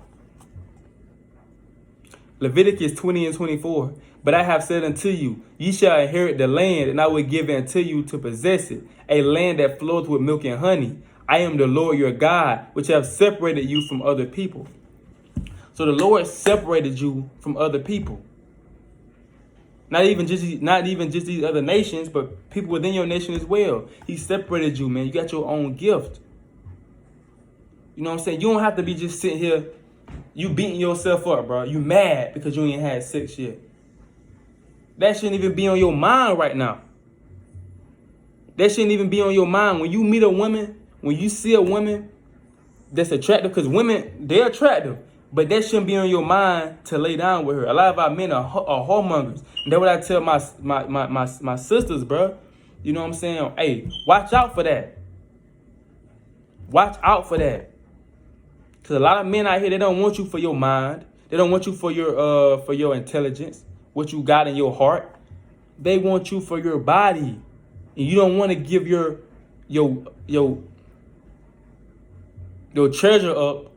Leviticus 20:24. But I have said unto you, ye shall inherit the land, and I will give it unto you to possess it, a land that flows with milk and honey. I am the Lord your God, which have separated you from other people. So the Lord separated you from other people. Not even just these other nations, but people within your nation as well. He separated you, man. You got your own gift. You know what I'm saying? You don't have to be just sitting here, you beating yourself up, bro. You mad because you ain't had sex yet. That shouldn't even be on your mind right now. That shouldn't even be on your mind. When you meet a woman, when you see a woman that's attractive, because women, they're attractive, but that shouldn't be on your mind to lay down with her. A lot of our men are whoremongers. And that's what I tell my sisters, bro. You know what I'm saying? Hey, watch out for that. Watch out for that. Because a lot of men out here, they don't want you for your mind. They don't want you for your intelligence, what you got in your heart. They want you for your body. And you don't want to give your treasure up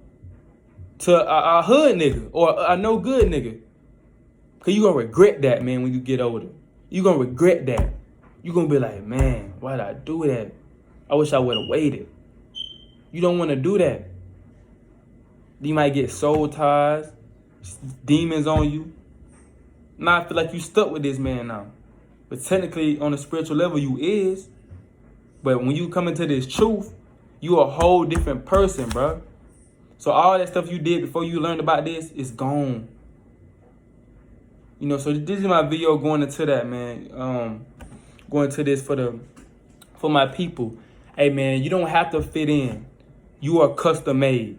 to a hood nigga or a no good nigga. Because you're going to regret that, man, when you get older. You're going to regret that. You're going to be like, man, why did I do that? I wish I would have waited. You don't want to do that. You might get soul ties, demons on you. Now I feel like you stuck with this man now. But technically, on a spiritual level, you is. But when you come into this truth, you a whole different person, bro. So all that stuff you did before you learned about this is gone. You know, so this is my video going into that, man. Going to this for my people. Hey, man, you don't have to fit in. You are custom made.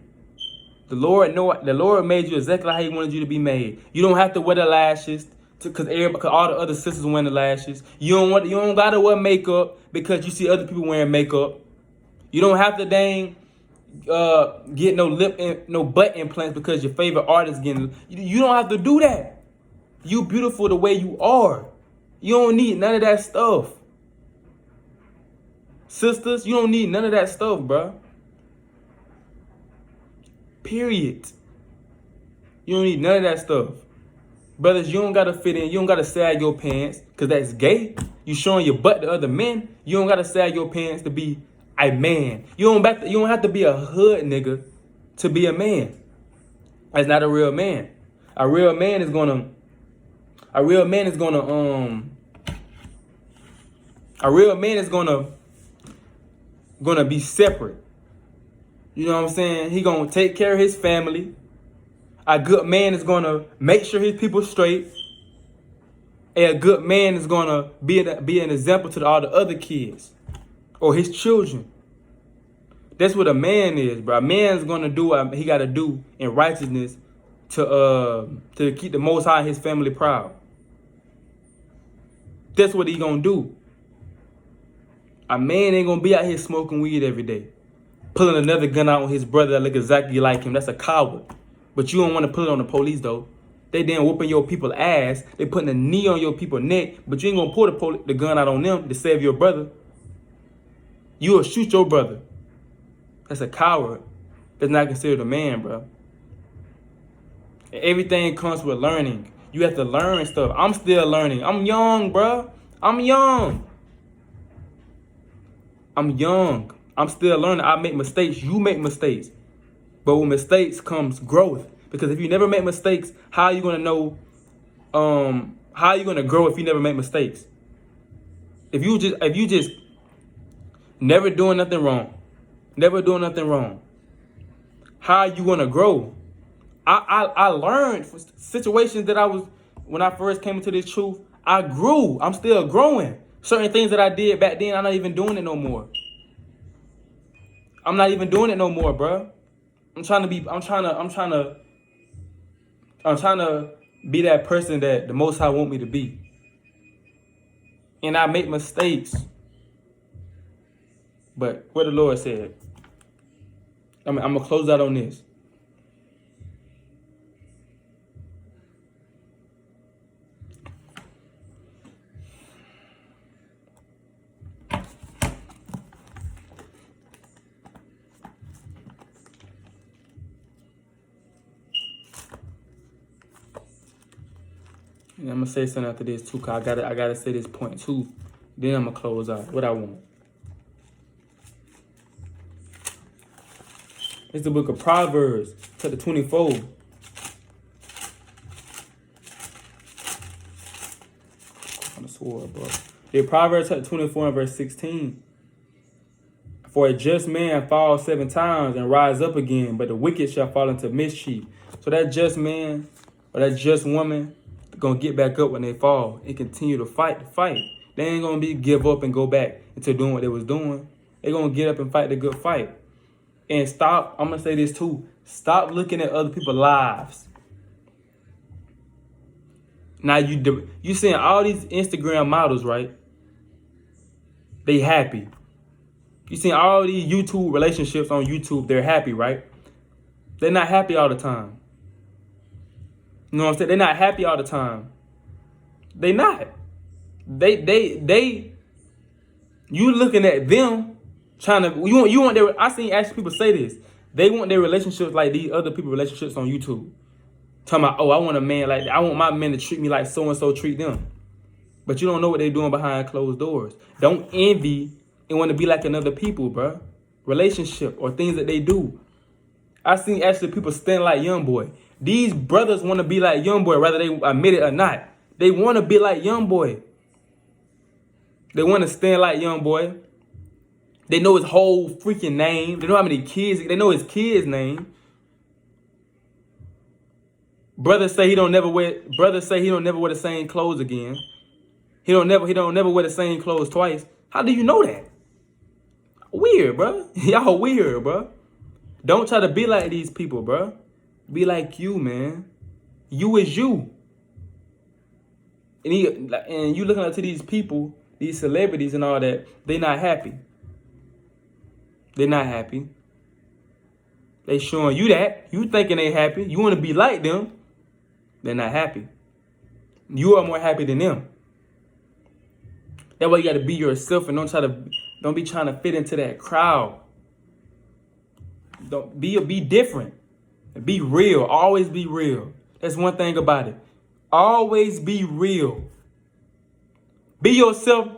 The Lord made you exactly how He wanted you to be made. You don't have to wear the lashes because all the other sisters wearing the lashes. You don't gotta wear makeup because you see other people wearing makeup. You don't have to get no butt implants because your favorite artist getting. You don't have to do that. You beautiful the way you are. You don't need none of that stuff. Sisters, you don't need none of that stuff, bro. Period. You don't need none of that stuff. Brothers, you don't gotta fit in. You don't gotta sag your pants because that's gay. You showing your butt to other men. You don't gotta sag your pants to be a man. You don't have to be a hood nigga to be a man. That's not a real man. A real man is gonna be separate. You know what I'm saying? He gonna take care of his family. A good man is gonna make sure his people straight. And a good man is gonna be an example to all the other kids or his children. That's what a man is, bro. A man's gonna do what he gotta do in righteousness to keep the Most High and his family proud. That's what he gonna do. A man ain't gonna be out here smoking weed every day, pulling another gun out on his brother that look exactly like him. That's a coward. But you don't want to put it on the police, though. They then whooping your people ass. They putting a knee on your people neck. But you ain't going to pull the gun out on them to save your brother. You will shoot your brother. That's a coward. That's not considered a man, bro. Everything comes with learning. You have to learn stuff. I'm still learning. I'm young, bro. I'm young. I'm still learning. I make mistakes. You make mistakes. But with mistakes comes growth. Because if you never make mistakes, how are you gonna know? How are you gonna grow if you never make mistakes? If you just never doing nothing wrong, how are you gonna grow? I learned from situations that I was when I first came into this truth. I grew. I'm still growing. Certain things that I did back then, I'm not even doing it no more. I'm not even doing it no more, bro. I'm trying to be that person that the Most High want me to be. And I make mistakes. But what the Lord said, I'm going to close out on this. And I'm gonna say something after this too, cause I gotta say this point too. Then I'm gonna close out what I want. It's the book of Proverbs, chapter 24. On the sword, bro. The Proverbs chapter 24 and verse 16. For a just man falls 7 times and rise up again, but the wicked shall fall into mischief. So that just man or that just woman gonna get back up when they fall and continue to fight the fight. They ain't gonna give up and go back into doing what they was doing. They gonna get up and fight the good fight. And stop, I'm gonna say this too, stop looking at other people's lives. Now you seeing all these Instagram models, right? They happy. You seeing all these YouTube relationships on YouTube, they're happy, right? They're not happy all the time. You know what I'm saying? They're not happy all the time. They not. You looking at them trying to, you want their, I seen actually people say this. They want their relationships like these other people's relationships on YouTube. Talking about, oh, I want a man like that. I want my men to treat me like so-and-so treat them. But you don't know what they're doing behind closed doors. Don't envy and want to be like another people, bro. Relationship or things that they do. I seen actually people stand like YoungBoy. These brothers want to be like YoungBoy, whether they admit it or not. They want to be like YoungBoy. They want to stand like YoungBoy. They know his whole freaking name. They know how many kids. They know his kid's name. Brothers say he don't never wear the same clothes again. He don't never wear the same clothes twice. How do you know that? Weird, bro. Y'all weird, bro. Don't try to be like these people, bro. Be like you, man. You is you. And you looking up to these people, these celebrities and all that, they not happy. They're not happy. They showing you that. You thinking they happy. You want to be like them. They're not happy. You are more happy than them. That's why you got to be yourself and don't be trying to fit into that crowd. Don't be different. Be real. Always be real. That's one thing about it. Always be real. Be yourself.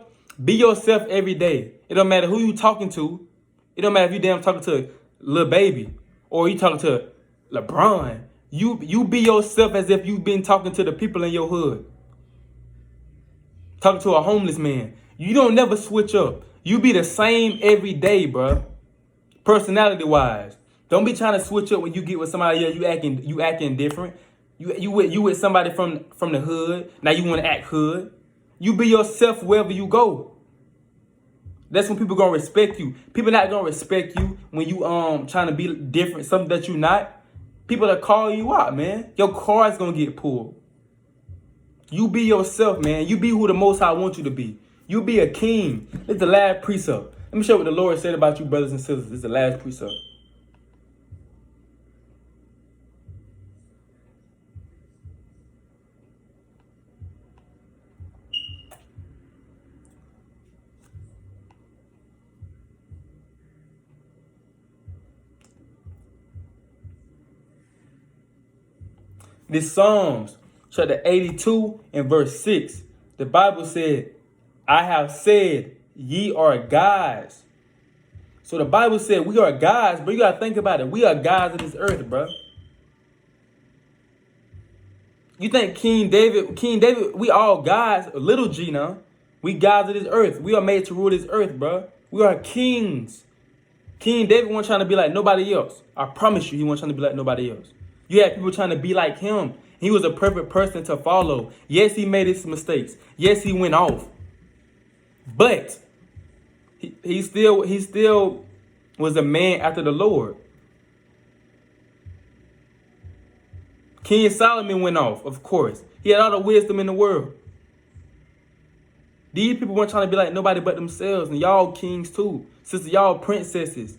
Be yourself every day. It don't matter who you talking to. It don't matter if you damn talking to Lil Baby or you talking to LeBron. You be yourself as if you've been talking to the people in your hood. Talking to a homeless man. You don't never switch up. You be the same every day, bro. Personality-wise. Don't be trying to switch up when you get with somebody else. You acting different. You with somebody from the hood. Now you want to act hood. You be yourself wherever you go. That's when people gonna respect you. People not gonna respect you when you trying to be different, something that you not. People that call you out, man. Your car is gonna get pulled. You be yourself, man. You be who the Most High wants you to be. You be a king. This is the last precept. Let me show you what the Lord said about you, brothers and sisters. This is the last precept. This Psalms chapter 82 and verse 6. The Bible said, I have said, ye are gods. So the Bible said we are gods, but you gotta think about it. We are gods of this earth, bro. You think King David, we all gods, little G now. We gods of this earth. We are made to rule this earth, bro. We are kings. King David wasn't trying to be like nobody else. I promise you, he wasn't trying to be like nobody else. You had people trying to be like him. He was a perfect person to follow. Yes, he made his mistakes. Yes, he went off. But he still was a man after the Lord. King Solomon went off, of course. He had all the wisdom in the world. These people weren't trying to be like nobody but themselves, and y'all kings too. Sister, y'all princesses.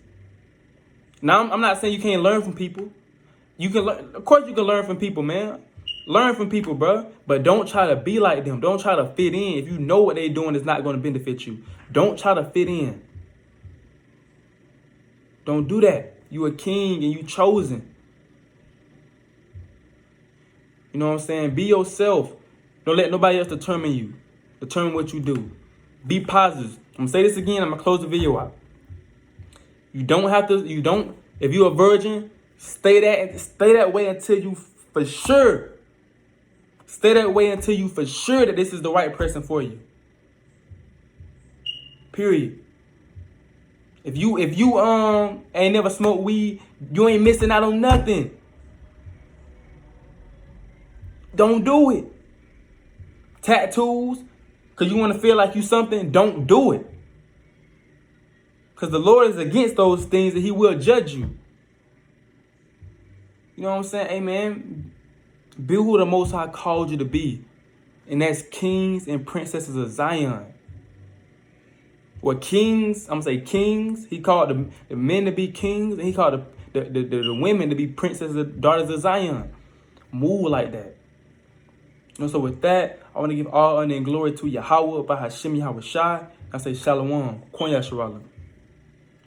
Now, I'm not saying you can't learn from people. You can learn, of course you can learn from people, man. Learn from people, bro. But don't try to be like them. Don't try to fit in. If you know what they're doing is not going to benefit you, don't try to fit in. Don't do that. You a king and you chosen. You know what I'm saying? Be yourself. Don't let nobody else determine you. Determine what you do. Be positive. I'm gonna say this again. I'm gonna close the video out. You don't have to. If you're a virgin, stay that way until you for sure. Stay that way until you for sure that this is the right person for you. Period. If you ain't never smoked weed, you ain't missing out on nothing. Don't do it. Tattoos, because you want to feel like you something, don't do it. Because the Lord is against those things and he will judge you. You know what I'm saying? Amen. Be who the Most High called you to be. And that's kings and princesses of Zion. Well, kings, I'm going to say kings. He called the men to be kings. And he called the women to be princesses, daughters of Zion. Move like that. And so with that, I want to give all honor and glory to Yahweh, by Hashem Yahweh Shai. I say Shalom. Kwon Yasharallah.